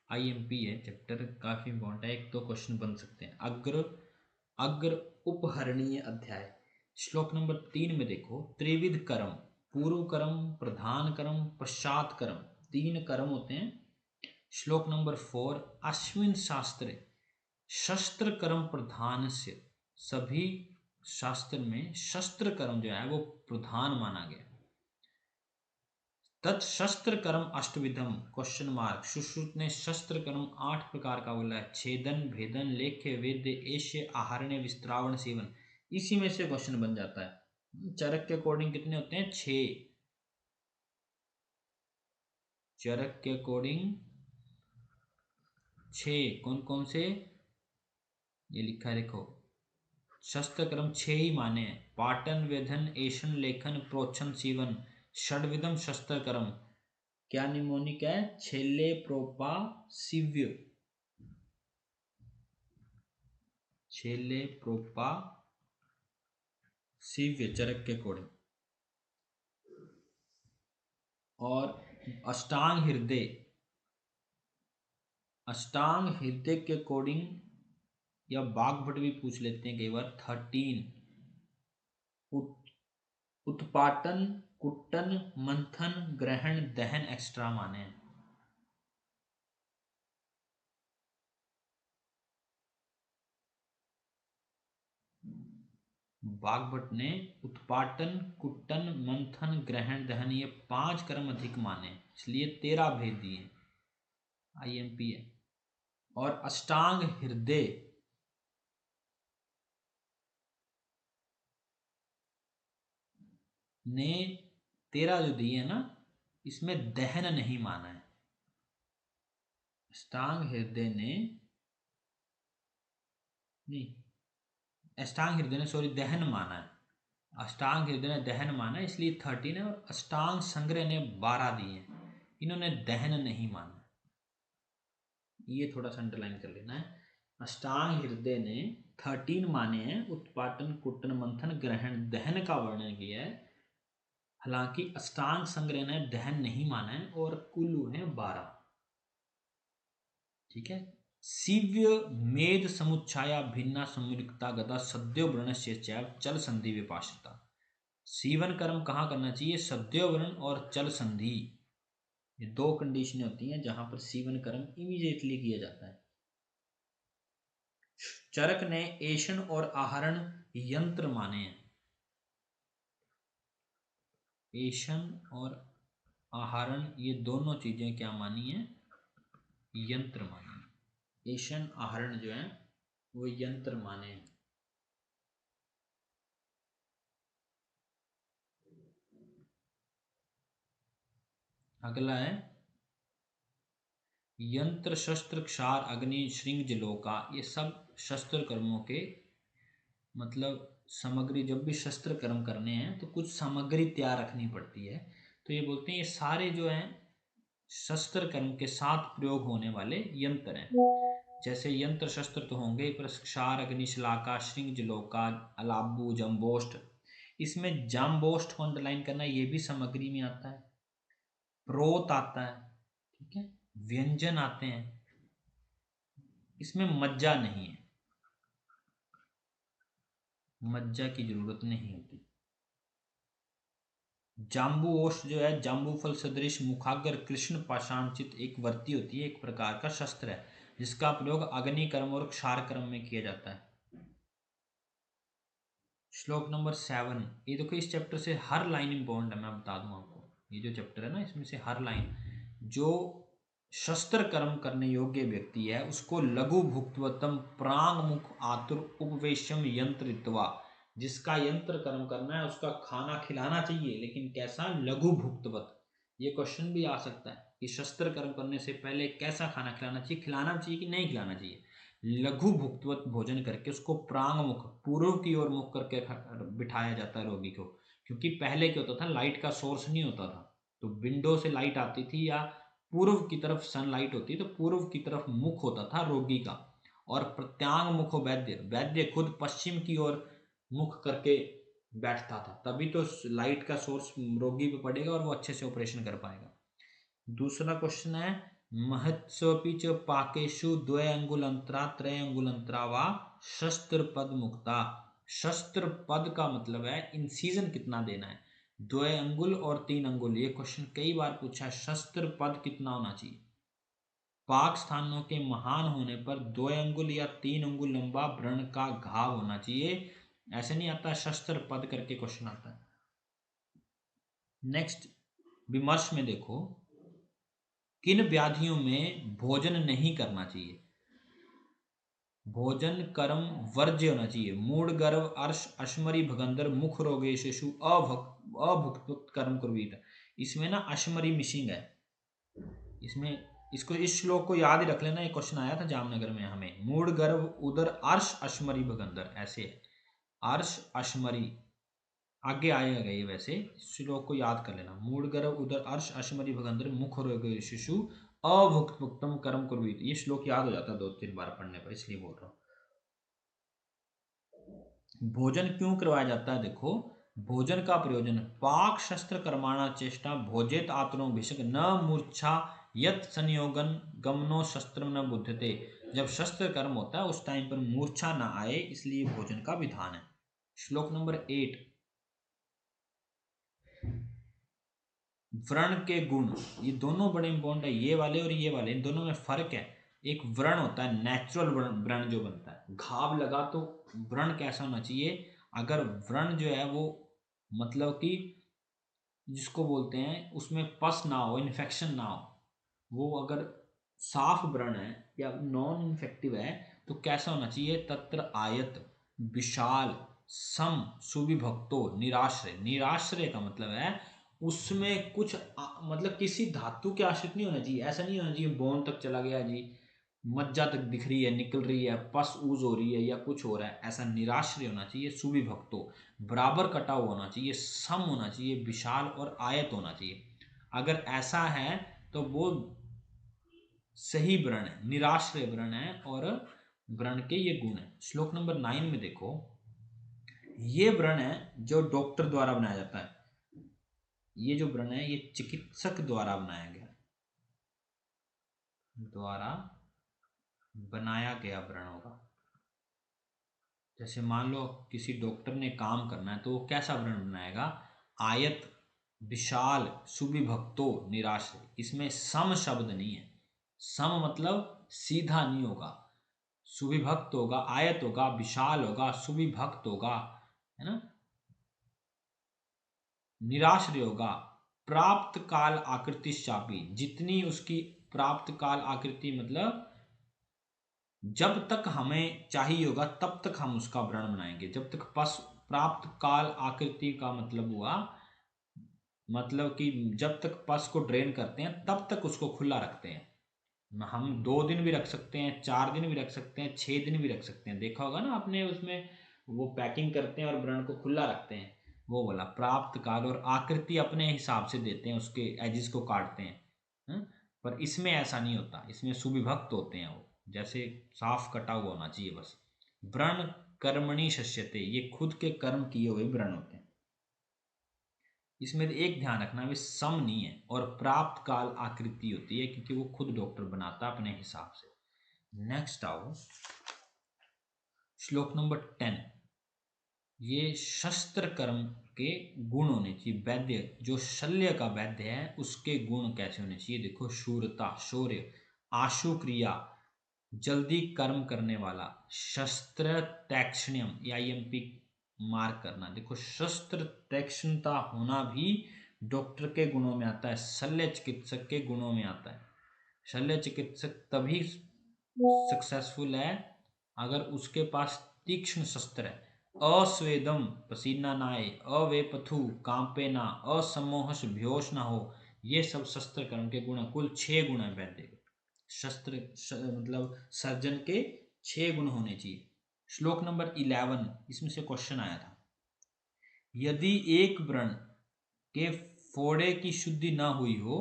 IMP है chapter, काफी important है, एक दो क्वेश्चन बन सकते हैं। अग्र अग्र उपहरणीय अध्याय, श्लोक नंबर 3 में देखो, त्रिविध कर्म, पूर्व कर्म, प्रधान कर्म, पश्चात कर्म, 3 कर्म होते हैं। श्लोक नंबर 4, अश्विन शास्त्रे शस्त्र कर्म प्रधान से, सभी शास्त्र में शस्त्र कर्म जो है वो प्रधान माना गया। तत्शस्त्र कर्म अष्टविधम क्वेश्चन मार्क, सुश्रुत ने शस्त्र कर्म 8 प्रकार का बोला है, छेदन, भेदन, लेख्य, वेद्य, एष्य, आहरण्य, विस्त्रावण, सेवन। इसी में से क्वेश्चन बन जाता है। चरक के अकॉर्डिंग कितने होते हैं? 6। चरक के अकॉर्डिंग 6। कौन कौन से? ये लिखा है देखो, शस्त्र कर्म 6 ही माने हैं, पाटन, वेधन, एशन, लेखन, प्रोक्षण, सीवन, षड्विधम शस्त्र कर्म। क्या निमोनिक है? छेले, प्रोपा, सिव्य, छेले, प्रोपा, सिव्य चरक के अकॉर्डिंग। और अष्टांग हृदय, अष्टांग हृदय के अकॉर्डिंग, या बागभट भी पूछ लेते हैं कई बार, 13। उत्पाटन, कुट्टन, मंथन, ग्रहण, दहन एक्स्ट्रा माने हैं। बागभट ने उत्पाटन, कुट्टन, मंथन, ग्रहण, दहन, ये 5 कर्म अधिक माने, इसलिए 13 भेद दिए। IMP है। और अष्टांग हृदय ने 13 जो दिए ना, इसमें दहन नहीं माना है। अष्टांग हृदय ने नहीं, अष्टांग हृदय ने सॉरी दहन माना है, अष्टांग हृदय ने दहन माना है, इसलिए 13 है। और अष्टांग संग्रह ने 12 दिए हैं, इन्होंने दहन नहीं माना। ये थोड़ा सा अंडरलाइन कर लेना है। अष्टांग हृदय ने 13 माने हैं, उत्पाटन, कुट्टन, मंथन, ग्रहण, दहन का वर्णन किया है। हालांकि अष्टांग संग्रह ने दहन नहीं माना है, और कुल है 12। ठीक है। सिव्य, मेद, समुच्छाया, भिन्ना, सम्मिलिकता, गदा, सद्यो व्रणस्य चैव, चल संधि विपाश्रिता। सीवन कर्म कहाँ करना चाहिए? सद्यो व्रण और चल संधि, ये 2 कंडीशन होती हैं जहां पर सीवन कर्म इमीडिएटली किया जाता है। चरक ने एशन और आहरण यंत्र माने हैं। एशन और आहरण ये दोनों चीजें क्या मानी है? यंत्र माने हैं। एशन आहरण जो है वो यंत्र माने हैं। अगला है यंत्र, शस्त्र, क्षार, अग्नि, श्रृंग, जलोका, ये सब शस्त्र कर्मों के मतलब सामग्री। जब भी शस्त्र कर्म करने हैं तो कुछ सामग्री तैयार रखनी पड़ती है, तो ये बोलते हैं ये सारे जो हैं शस्त्र कर्म के साथ प्रयोग होने वाले यंत्र हैं। जैसे यंत्र शस्त्र तो होंगे, पर क्षार, अग्नि, शलाका, श्रृंग, जलोका, अलाबू, जम्बोष्ट। इसमें जाम्बोष्ट को अंडरलाइन करना, ये भी सामग्री में आता है। प्रोत आता है, ठीक है, व्यंजन आते हैं, इसमें मज्जा नहीं है, मज्जा की जरूरत नहीं होती। जाम्बू ओष्ठ जो है, जाम्बू फल सदृश मुखाग्र कृष्ण पाषाणचित एक वर्ती होती है, एक प्रकार का शस्त्र है जिसका प्रयोग अग्नि कर्म और क्षार कर्म में किया जाता है। श्लोक नंबर 7, ये देखो इस चैप्टर से हर लाइन इंपॉर्टेंट है, मैं बता दूं आपको। ये जो चैप्टर है ना, इसमें से हर लाइन, जो शस्त्र कर्म करने योग्य व्यक्ति है उसको लघु भुक्तवतम प्रांग मुख आतुर उपवेशम यंत्रित्वा, जिसका यंत्र कर्म करना है उसका खाना खिलाना चाहिए, लेकिन कैसा? लघु भुक्तवत। ये क्वेश्चन भी आ सकता है कि शस्त्र कर्म करने से पहले कैसा खाना खिलाना चाहिए, खिलाना चाहिए कि नहीं खिलाना चाहिए। लघु भुक्तवत भोजन करके उसको प्रांग मुख, पूर्व की ओर मुख करके बिठाया जाता है रोगी को। क्योंकि पहले क्या होता था, लाइट का सोर्स नहीं होता था, तो विंडो से लाइट आती थी या पूर्व की तरफ सनलाइट होती, तो पूर्व की तरफ मुख होता था रोगी का। और प्रत्यांग मुखो वैद्य, वैद्य खुद पश्चिम की ओर मुख करके बैठता था, तभी तो लाइट का सोर्स रोगी पे पड़ेगा और वो अच्छे से ऑपरेशन कर पाएगा। दूसरा क्वेश्चन है महत्स्वपि च पाकेषु द्वे अंगुलंतरा त्रय अंगुलंतरा वा शस्त्र पद मुक्ता। शस्त्र पद का मतलब है इंसीजन कितना देना है, 2 अंगुल और 3 अंगुल। ये क्वेश्चन कई बार पूछा है, शस्त्र पद कितना होना चाहिए। पाक स्थानों के महान होने पर 2 अंगुल या 3 अंगुल लंबा व्रण का घाव होना चाहिए। ऐसे नहीं आता शस्त्र पद करके क्वेश्चन आता है। नेक्स्ट विमर्श में देखो, किन व्याधियों में भोजन नहीं करना चाहिए। भोजन कर्म वर्ज्य होना चाहिए। मूड गर्भ अर्श अश्मरी भगंदर मुख रोगे शिशु अभुक्त कर्म कुर्वीत। इसमें ना अश्मरी मिसिंग है। इसमें इसको इस श्लोक को याद ही रख लेना, ये क्वेश्चन आया था जामनगर में हमें। मूड गर्भ उदर अर्श अश्मरी भगंदर, ऐसे है अर्श अश्मरी, आगे आएगा ये, वैसे श्लोक को याद कर लेना। मूड गर्भ उदर अर्श अश्मरी भगंदर मुख रोगे शिशु अभुक्त भुक्तम कर्म कुर्वीत। ये श्लोक याद हो जाता है 2-3 बार पढ़ने पर, इसलिए बोल रहा हूँ। भोजन क्यों करवाया जाता है, देखो भोजन का प्रयोजन पाक शस्त्र कर्माणा चेष्टा भोजेत आत्रो भिषक न मूर्छा यत संयोगन गमनो शस्त्र न बुद्धते। जब शस्त्र कर्म होता है उस टाइम पर मूर्छा ना आए, इसलिए भोजन का विधान है। श्लोक नंबर 8, व्रण के गुण। ये दोनों बड़े इंपॉर्टेंट है, ये वाले और ये वाले, इन दोनों में फर्क है। एक व्रण होता है नेचुरल व्रण जो बनता है, घाव लगा तो व्रण कैसा होना चाहिए। अगर व्रण जो है वो मतलब कि जिसको बोलते हैं उसमें पस ना हो, इन्फेक्शन ना हो, वो अगर साफ व्रण है या नॉन इन्फेक्टिव है तो कैसा होना चाहिए। तत्र आयत विशाल सम सुविभक्तो निराश्रय। निराश्रय का मतलब है उसमें कुछ मतलब किसी धातु के आश्रित नहीं होना चाहिए। ऐसा नहीं होना चाहिए बोन तक चला गया जी, मज्जा तक दिख रही है, निकल रही है, पस ऊज हो रही है या कुछ हो रहा है, ऐसा निराश्रय होना चाहिए। सुविभक्तो बराबर कटा हुआ होना चाहिए, सम होना चाहिए, विशाल और आयत होना चाहिए। अगर ऐसा है तो वो सही व्रण है, निराश्रय व्रण है और व्रण के ये गुण है। श्लोक नंबर 9 में देखो, ये व्रण है जो डॉक्टर द्वारा बनाया जाता है। ये जो व्रण है ये चिकित्सक द्वारा बनाया गया, द्वारा बनाया गया व्रण होगा। जैसे मान लो किसी डॉक्टर ने काम करना है तो वो कैसा व्रण बनाएगा, आयत विशाल सुविभक्तो निराश्रय। इसमें सम शब्द नहीं है, सम मतलब सीधा नहीं होगा, सुविभक्त होगा, आयत होगा, विशाल होगा, सुविभक्त होगा, है ना, निराश्रय होगा। प्राप्त काल आकृति शापी, जितनी उसकी प्राप्त काल आकृति मतलब जब तक हमें चाहिए होगा तब तक हम उसका व्रण बनाएंगे। जब तक पस प्राप्त काल आकृति का मतलब हुआ मतलब कि जब तक पस को ड्रेन करते हैं तब तक उसको खुला रखते हैं। हम 2 दिन भी रख सकते हैं, 4 दिन भी रख सकते हैं, 6 दिन भी रख सकते हैं। देखा होगा ना आपने, उसमें वो पैकिंग करते हैं और व्रण को खुला रखते हैं, वो बोला प्राप्त काल। और आकृति अपने हिसाब से देते हैं, उसके एजिस को काटते हैं। पर इसमें ऐसा नहीं होता, इसमें सुविभक्त होते हैं वो, जैसे साफ कटा हुआ होना चाहिए बस। व्रण कर्मणि शस्यते, ये खुद के कर्म किए हुए व्रण होते हैं। इसमें एक ध्यान रखना वे सम नहीं है और प्राप्त काल आकृति होती है क्योंकि वो खुद डॉक्टर बनाता है अपने हिसाब से। नेक्स्ट आओ श्लोक नंबर 10, ये शस्त्र कर्म के गुण होने चाहिए। वैद्य जो शल्य का वैद्य है उसके गुण कैसे होने चाहिए, देखो शूरता शौर्य, आशु क्रिया जल्दी कर्म करने वाला, शस्त्र तैक्षण्यम या IMP मार्क करना। देखो शस्त्र तीक्ष्णता होना भी डॉक्टर के गुणों में आता है, शल्य चिकित्सक के गुणों में आता है। शल्य चिकित्सक तभी सक्सेसफुल है अगर उसके पास तीक्ष्ण शस्त्र है। अस्वेदम पसीना ना आए, अवेपथु कांपे ना, असमोहस बेहोश ना हो, ये सब शस्त्र कर्म के गुण। कुल 6 गुण है वैद्य के। मतलब सर्जन के 6 गुण होने चाहिए। श्लोक नंबर 11, इसमें से क्वेश्चन आया था, यदि एक व्रण के फोड़े की शुद्धि ना हुई हो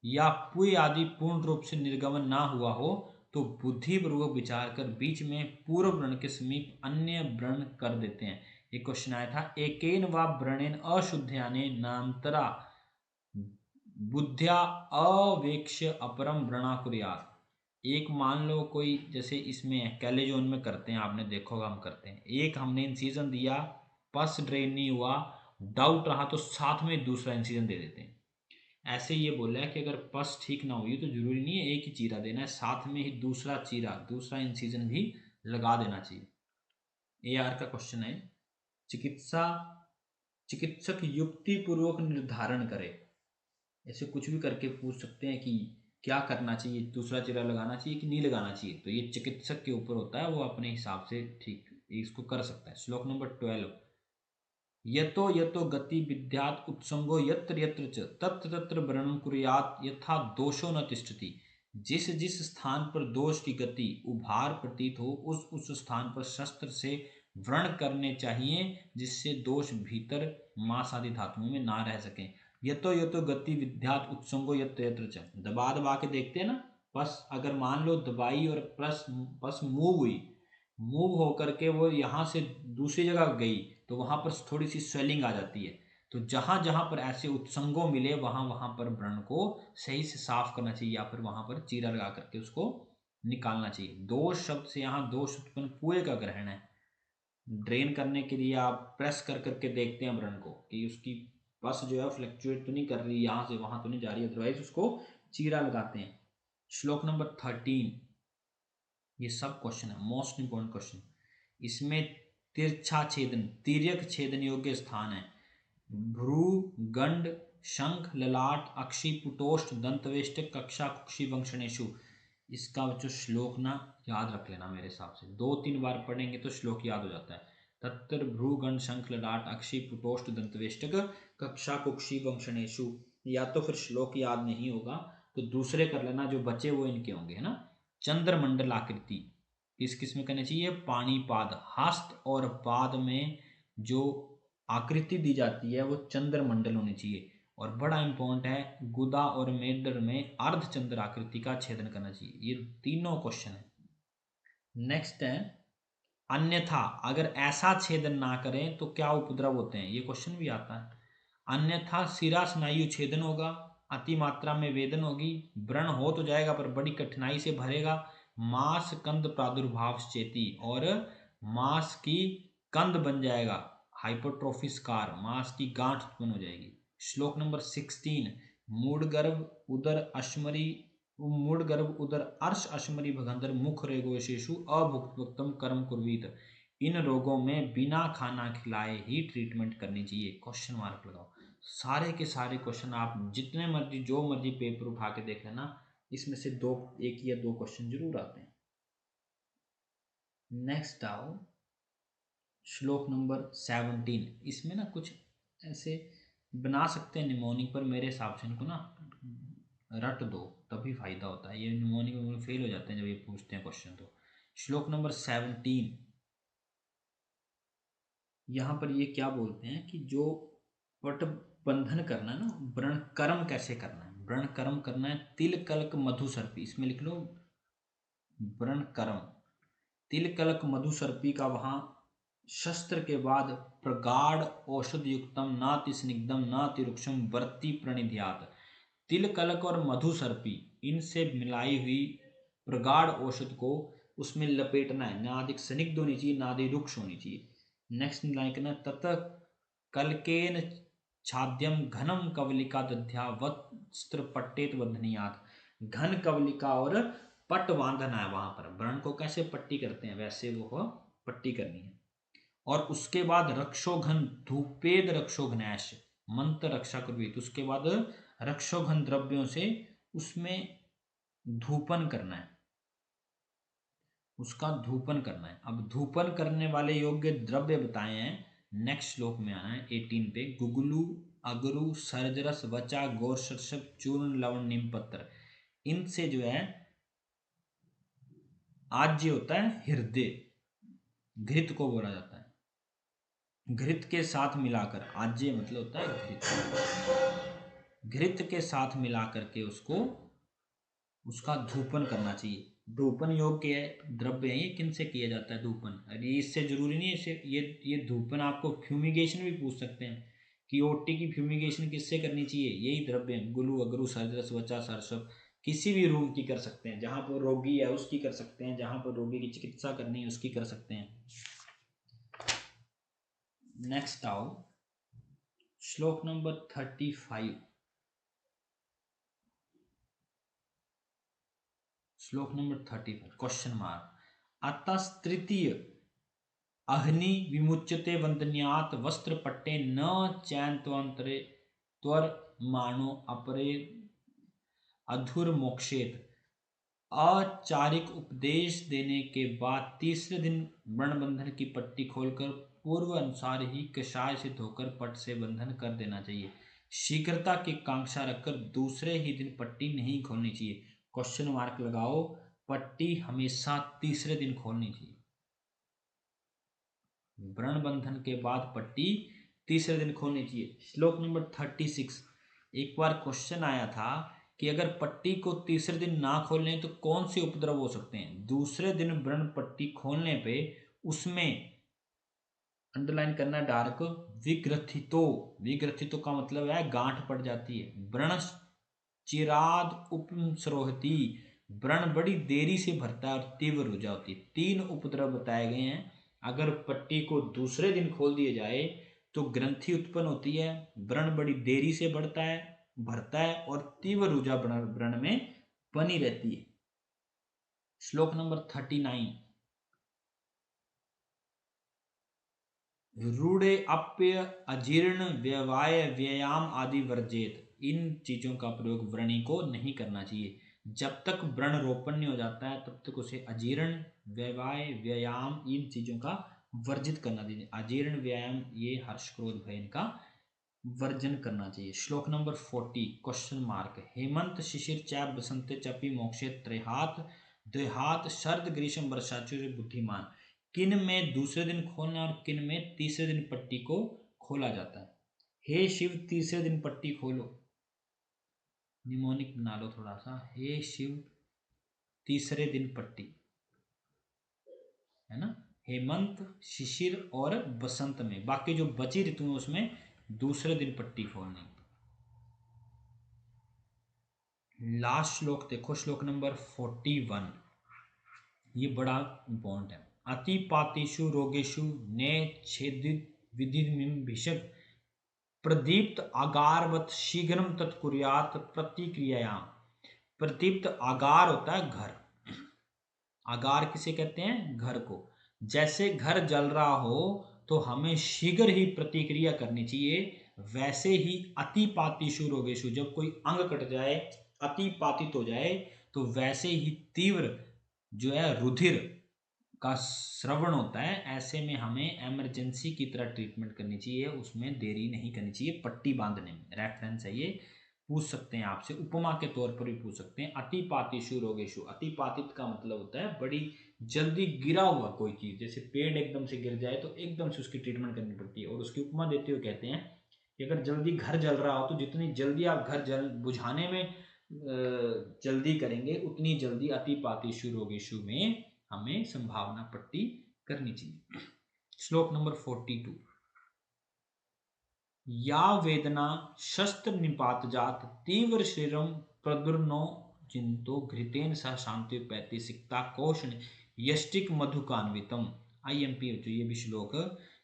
या पुय आदि पूर्ण रूप से निर्गमन ना हुआ हो तो बुद्धिपूर्वक विचार कर बीच में पूर्व व्रण के समीप अन्य व्रण कर देते हैं। एक क्वेश्चन आया था, एकेन व व्रणेन अशुद्ध्याने नान्तरा बुद्ध्या अवेक्ष्य अपरम व्रणा कुर्यात्। एक मान लो कोई, जैसे इसमें कैलेजोन में करते हैं, आपने देखा होगा हम करते हैं, एक हमने इंसीजन दिया, पस ड्रेन नहीं हुआ, डाउट रहा, तो साथ में दूसरा इंसीजन दे देते हैं। ऐसे ये बोला है कि अगर पस ठीक ना हुई तो जरूरी नहीं है एक ही चीरा देना है, साथ में ही दूसरा चीरा, दूसरा इंसीजन भी लगा देना चाहिए। AR का क्वेश्चन है, चिकित्सा चिकित्सक युक्ति पूर्वक निर्धारण करे, ऐसे कुछ भी करके पूछ सकते हैं कि क्या करना चाहिए, दूसरा चीरा लगाना चाहिए कि नहीं लगाना चाहिए, तो ये चिकित्सक के ऊपर होता है, वो अपने हिसाब से ठीक इसको कर सकता है। श्लोक नंबर 12, यतो यतो गति विद्यात् उत्संगो यत्र यत्र च तत्र तत्र व्रणं कुर्यात् यथा दोषो न तिष्ठति। जिस जिस स्थान पर दोष की गति उभार प्रतीत हो उस स्थान पर शस्त्र से व्रण करने चाहिए, जिससे दोष भीतर मांस आदि धातुओं में ना रह सके। यतो यतो गति विद्यात् उत्संगो यत्र यत्र च, दबा दबा के देखते हैं ना, पस अगर मान लो दबाई और पस मूव हुई, मूव होकर के वो यहाँ से दूसरी जगह गई, तो वहाँ पर थोड़ी सी स्वेलिंग आ जाती है। तो जहाँ जहाँ पर ऐसे उत्संगों मिले वहाँ वहाँ पर व्रण को सही से साफ करना चाहिए, या फिर वहाँ पर चीरा लगा करके उसको निकालना चाहिए। दोष शब्द से यहाँ दोष उत्पन्न पूरे का ग्रहण है। ड्रेन करने के लिए आप प्रेस कर करके देखते हैं व्रण को कि उसकी बस जो है फ्लक्चुएट तो नहीं कर रही, यहाँ से वहाँ तो नहीं जा रही, अदरवाइज उसको चीरा लगाते हैं। श्लोक नंबर 13, ये सब क्वेश्चन है, मोस्ट इंपॉर्टेंट क्वेश्चन। इसमें तिरछा छेदन, तिर्यक छेदन योग्य स्थान है। भ्रू, गंड, शंख, ललाट, अक्षि, पुटोष्ठ, दंतवेष्टक, कक्षा, कुक्षि, वंक्षणेशु। इसका जो श्लोक ना याद रख लेना, मेरे हिसाब से 2-3 बार पढ़ेंगे तो श्लोक याद हो जाता है। तत्र भ्रू, गंड, शंख, ललाट, अक्षि, पुटोष्ठ, दंतवेष्टक, कक्षा, कुक्षि, वंक्षणेशु। या तो फिर श्लोक याद नहीं होगा तो दूसरे कर लेना, जो बचे वो इनके होंगे, है ना। चंद्रमंडल आकृति किस किस में करनी चाहिए, पाणिपाद, हस्त और पाद में जो आकृति दी जाती है वो चंद्रमंडल होनी चाहिए। और बड़ा इंपॉर्टेंट है, गुदा और मेंढर में अर्धचंद्र आकृति का छेदन करना चाहिए। ये तीनों क्वेश्चन है। नेक्स्ट है, अन्यथा अगर ऐसा छेदन ना करें तो क्या उपद्रव होते हैं, ये क्वेश्चन भी आता है। अन्यथा सिरा स्नायु छेदन होगा, अति मात्रा में वेदन होगी, व्रण हो तो जाएगा पर बड़ी कठिनाई से भरेगा, मांस कंद प्रादुर्भाव चेती, और मांस की कंद बन जाएगा, हाइपोट्रोफी स्कार, मांस की गांठ उत्पन्न हो जाएगी। श्लोक नंबर 16, मूड गर्भ उदर अश्मरी, मूड गर्भ उदर अर्श अश्मरी भगंदर मुख रेगोशेषु अभुक्तम कर्म कुर्वीत। इन रोगों में बिना खाना खिलाए ही ट्रीटमेंट करनी चाहिए। क्वेश्चन मार्क लगाओ। सारे के सारे क्वेश्चन आप जितने मर्जी जो मर्जी पेपर उठा के देख लेना, इसमें से दो, एक या दो क्वेश्चन जरूर आते हैं। नेक्स्ट आओ श्लोक नंबर 17। इसमें ना कुछ ऐसे बना सकते हैं निमोनिक, पर मेरे हिसाब से इनको ना रट दो तभी फायदा होता है। ये निमोनिक में फेल हो जाते हैं जब ये पूछते हैं क्वेश्चन। तो श्लोक नंबर 17, यहाँ पर ये क्या बोलते हैं कि जो पट बंधन करना है ना, व्रण कर्म कैसे करना है, व्रण कर्म करना है तिल कल्क मधु सर्पी, इसमें लिख लो व्रण कर्म। तिल कल्क मधु सर्पी का वहां शस्त्र के बाद प्रगाढ़ औषध युक्तम नाति स्निग्धम नाति रुक्षम वर्ती प्रणिध्यात। तिल कलक और मधु सर्पी, इनसे मिलाई हुई प्रगाढ़ औषध को उसमें लपेटना है, ना अधिक स्निग्ध होनी चाहिए ना अधिक रुक्ष होनी चाहिए। नेक्स्ट लाइन करना, तत कलकेन छाद्यम घनम कवलिका दध्या वस्त्र पट्टेत बंधनियात। घन कवलिका और पट बांधना है, वहां पर व्रण को कैसे पट्टी करते हैं वैसे वो पट्टी करनी है। और उसके बाद रक्षोघन धूपेद रक्षोघ्नैश मंत्र रक्षा कुर्वीत, उसके बाद रक्षोघन द्रव्यों से उसमें धूपन करना है, उसका धूपन करना है। अब धूपन करने वाले योग्य द्रव्य बताए हैं, नेक्स्ट श्लोक में आना है 18 पे। गुगलू, अगरू, सर्जरस, वचा, गोरशर्षभ, चूर्ण, लवण, नीम पत्र। इनसे जो है आज ये होता है हृदय, घृत को बोला जाता है। घृत के साथ मिलाकर, आज्य मतलब होता है घृत, घृत के साथ मिला करके उसको उसका धूपन करना चाहिए। धूपन योग्य है द्रव्य है, ये किन से किया जाता है धूपन, अरे इससे जरूरी नहीं है, इसे ये धूपन आपको फ्यूमिगेशन भी पूछ सकते हैं कि ओटी की फ्यूमिगेशन किससे करनी चाहिए, यही द्रव्य गुलू अगरू सरदस वचा सरसप किसी भी रूम की कर सकते हैं, जहां पर रोगी है उसकी कर सकते हैं, जहां पर रोगी की चिकित्सा करनी है उसकी कर सकते हैं। नेक्स्ट आओ श्लोक नंबर 35। श्लोक नंबर 35 क्वेश्चन मार्क। अतस्तृतीय अहनि विमुच्यते वंदन्यात वस्त्र पट्टे न चैन त्वंतरे त्वर मानो अपरे अधुर मोक्षेत। औपचारिक उपदेश देने के बाद तीसरे दिन व्रणबंधन की पट्टी खोलकर पूर्व अनुसार ही कषाय से धोकर पट से बंधन कर देना चाहिए। शीघ्रता की कांक्षा रखकर दूसरे ही दिन पट्टी नहीं खोलनी चाहिए। क्वेश्चन मार्क लगाओ, पट्टी हमेशा तीसरे दिन खोलनी चाहिए। व्रण बंधन के बाद पट्टी तीसरे दिन खोलनी चाहिए। श्लोक नंबर 36। एक बार क्वेश्चन आया था कि अगर पट्टी को तीसरे दिन ना खोलने तो कौन से उपद्रव हो सकते हैं। दूसरे दिन व्रण पट्टी खोलने पे उसमें अंडरलाइन करना डार्क, विग्रथितो, विग्रथितो का मतलब है गांठ पड़ जाती है। व्रण चिराद उपसरोहती, व्रण बड़ी देरी से भरता है और तीव्र रुझा होती है। 3 उपद्रव बताए गए हैं। अगर पट्टी को दूसरे दिन खोल दिया जाए तो ग्रंथि उत्पन्न होती है, व्रण बड़ी देरी से बढ़ता है, भरता है और तीव्र रुझा व्रण में बनी रहती है। श्लोक नंबर 39। रूढ़े अप्य अजीर्ण व्यवाय व्यायाम आदि वर्जेत। इन चीजों का प्रयोग व्रणी को नहीं करना चाहिए। जब तक व्रण रोपण नहीं हो जाता है तब तक उसे अजीर्ण व्यवाय व्यायाम इन चीजों का वर्जित करना चाहिए। अजीर्ण व्यायाम ये हर्ष क्रोध भय इनका वर्जन करना चाहिए। श्लोक नंबर 40 क्वेश्चन मार्क। हेमंत शिशिर चैप बसंते चपी मोक्षे त्रिहात द्विहात शरद ग्रीष्म वर्षाचु से बुद्धिमान। किन में दूसरे दिन खोलना और किन में तीसरे दिन पट्टी को खोला जाता है। हे शिव तीसरे दिन पट्टी खोलो, निमोनिक बना लो थोड़ा सा। हे शिव तीसरे दिन पट्टी, है ना। हेमंत शिशिर और बसंत में, बाकी जो बची ऋतु है उसमें दूसरे दिन पट्टी खोलनी। लास्ट श्लोक देखो, श्लोक नंबर 41। ये बड़ा इंपॉर्टेंट है। अतिपातिषु रोगेशु ने छेदित विधि भिषक प्रदीप्त आगारवत शीघ्रम तत्कुर्यात प्रतिक्रिया। प्रदीप्त आगार होता है घर, आगार किसे कहते हैं, घर को। जैसे घर जल रहा हो तो हमें शीघ्र ही प्रतिक्रिया करनी चाहिए, वैसे ही अतिपातिषु रोगेशु, जब कोई अंग कट जाए, अतिपातित हो जाए, तो वैसे ही तीव्र जो है रुधिर का श्रवण होता है। ऐसे में हमें इमरजेंसी की तरह ट्रीटमेंट करनी चाहिए, उसमें देरी नहीं करनी चाहिए पट्टी बांधने में। रेफरेंस है ये, पूछ सकते हैं आपसे, उपमा के तौर पर भी पूछ सकते हैं। अतिपातिषु रोगेशु, अतिपातित का मतलब होता है बड़ी जल्दी गिरा हुआ कोई चीज, जैसे पेड़ एकदम से गिर जाए तो एकदम से उसकी ट्रीटमेंट करनी पड़ती है। और उसकी उपमा देते हुए कहते हैं कि अगर जल्दी घर जल रहा हो तो जितनी जल्दी आप घर जल बुझाने में जल्दी करेंगे उतनी जल्दी अतिपातिषु रोगेशु में हमें संभावना पट्टी करनी चाहिए। श्लोक नंबर 42। या वेदना शस्त्र निपात जात तीव्र शरीरम प्रदुर्नो जिंतो घृतेन सह शांति पैती सिक्ता कोषण यष्टिक मधुकान्वितम। IMP हो ये भी श्लोक,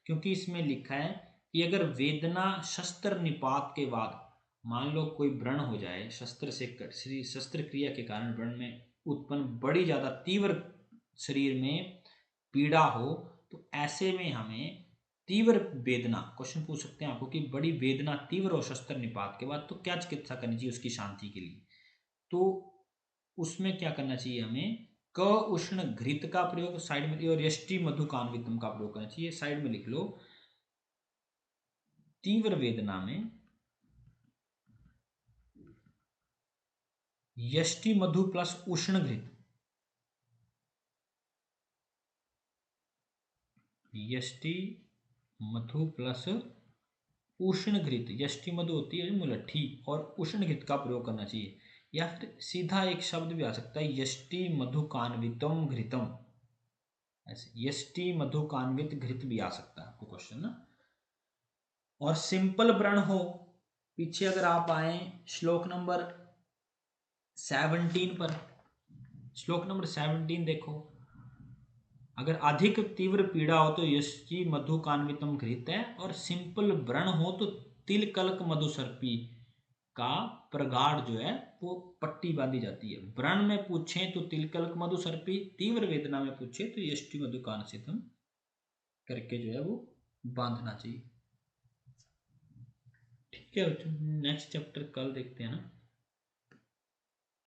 क्योंकि इसमें लिखा है कि अगर वेदना शस्त्र निपात के बाद, मान लो कोई व्रण हो जाए, शस्त्र से शस्त्र क्रिया के कारण व्रण में उत्पन्न बड़ी ज्यादा तीव्र शरीर में पीड़ा हो, तो ऐसे में हमें तीव्र वेदना, क्वेश्चन पूछ सकते हैं आपको कि बड़ी वेदना तीव्र हो शस्त्र निपात के बाद, तो क्या चिकित्सा करनी चाहिए उसकी शांति के लिए। तो उसमें क्या करना चाहिए हमें, क उष्ण घृत का प्रयोग साइड में, और यष्टि मधुकान्वितम का प्रयोग करना चाहिए, साइड में लिख लो। तीव्र वेदना में यष्टि मधु प्लस उष्ण घृत, यष्टि मधु प्लस उष्ण घृत, यष्टि मधु होती है मुलट्ठी, और उष्ण घृत का प्रयोग करना चाहिए। या फिर सीधा एक शब्द भी आ सकता है, यष्टि मधुकान्वितम घृतम, ऐसे यष्टि मधुकान्वित घृत भी आ सकता है आपको क्वेश्चन ना। और सिंपल व्रण हो, पीछे अगर आप आए श्लोक नंबर 17 पर, श्लोक नंबर 17 देखो, अगर अधिक तीव्र पीड़ा हो तो यष्टि मधुकान्वितम घृत है, और सिंपल व्रण हो तो तिल कल्क मधुसर्पी का प्रगाढ़ जो है वो पट्टी बांधी जाती है। व्रण में पूछे तो तिलकल्क मधुसर्पी, तीव्र वेदना में पूछे तो यष्टि मधुकान्वितम करके जो है वो बांधना चाहिए। ठीक है, नेक्स्ट चैप्टर कल देखते हैं ना।